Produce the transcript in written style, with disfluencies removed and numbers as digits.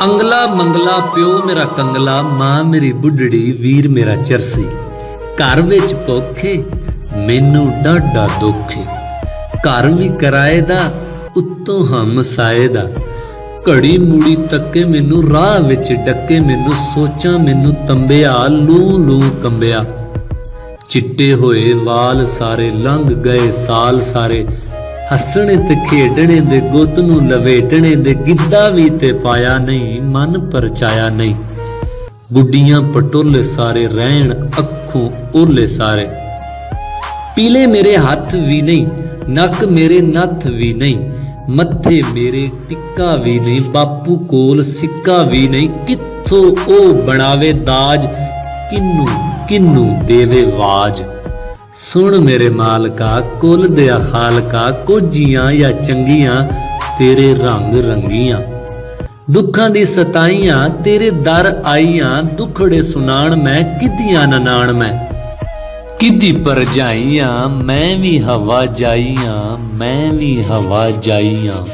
ਅੰਗਲਾ ਮੰਗਲਾ ਪਿਓ ਮੇਰਾ ਕੰਗਲਾ, ਮਾਂ ਮੇਰੀ ਬੁੱਢੜੀ, ਵੀਰ ਮੇਰਾ ਚਰਸੀ। ਘਰ ਵਿੱਚ ਭੁੱਖੇ ਮੈਨੂੰ ਡਾਢਾ ਦੁੱਖ ਏ, ਘਰ ਵੀ ਕਿਰਾਏ ਦਾ ਉੱਤੋਂ ਹਮਸਾਏ ਦਾ। ਘੜੀ ਮੂੜੀ ਤੱਕੇ ਮੈਨੂੰ, ਰਾਹ ਵਿੱਚ ਡੱਕੇ ਮੈਨੂੰ, ਸੋਚਾਂ ਮੈਨੂੰ ਤੰਬਿਆ, ਲੂ ਲੂ ਕੰਬਿਆ। ਚਿੱਟੇ ਹੋਏ ਵਾਲ ਸਾਰੇ, ਲੰਘ ਗਏ ਸਾਲ ਸਾਰੇ, ਹੱਸਣੇ ਤੇ ਖੇਡਣੇ ਦੇ, ਗੁੱਤ ਨੂੰ ਲਵੇਟਣੇ ਦੇ, ਗਿੱਧਾ ਵੀ ਤੇ ਪਾਇਆ ਨਹੀਂ, ਮਨ ਪਰਚਾਇਆ ਨਹੀਂ। ਗੁੱਡੀਆਂ ਪਟੋਲੇ ਸਾਰੇ, ਰਹਿਣ ਅੱਖੋਂ ਓਲੇ ਸਾਰੇ। ਪੀਲੇ ਮੇਰੇ ਹੱਥ ਵੀ ਨਹੀਂ, ਨੱਕ ਮੇਰੇ ਨੱਥ ਵੀ ਨਹੀਂ, ਮੱਥੇ ਮੇਰੇ ਟਿੱਕਾ ਵੀ ਨਹੀਂ, ਬਾਪੂ ਕੋਲ ਸਿੱਕਾ ਵੀ ਨਹੀਂ। ਕਿੱਥੋਂ ਉਹ ਬਣਾਵੇ ਦਾਜ, ਕਿੰਨੂੰ ਕਿੰਨੂੰ ਦੇਵੇ ਵਾਜ। ਸੁਣ ਮੇਰੇ ਮਾਲਕਾ, ਕੁੱਲ ਦਿਆ ਖਾਲਕਾ, ਕੋਝੀਆਂ ਜਾਂ ਚੰਗੀਆਂ ਤੇਰੇ ਰੰਗ ਰੰਗੀਆਂ। ਦੁੱਖਾਂ ਦੀ ਸਤਾਈਆਂ ਤੇਰੇ ਦਰ ਆਈਆਂ, ਦੁਖੜੇ ਸੁਣਾਣ ਮੈਂ ਕਿੱਦੀਆਂ ਨਨਾਣ ਮੈਂ। ਕਿੱਦੀ ਪਰਜਾਈਆਂ ਮੈਂ ਵੀ ਹਵਾ ਜਾਈਆਂ, ਮੈਂ ਵੀ ਹਵਾ ਜਾਈਆਂ।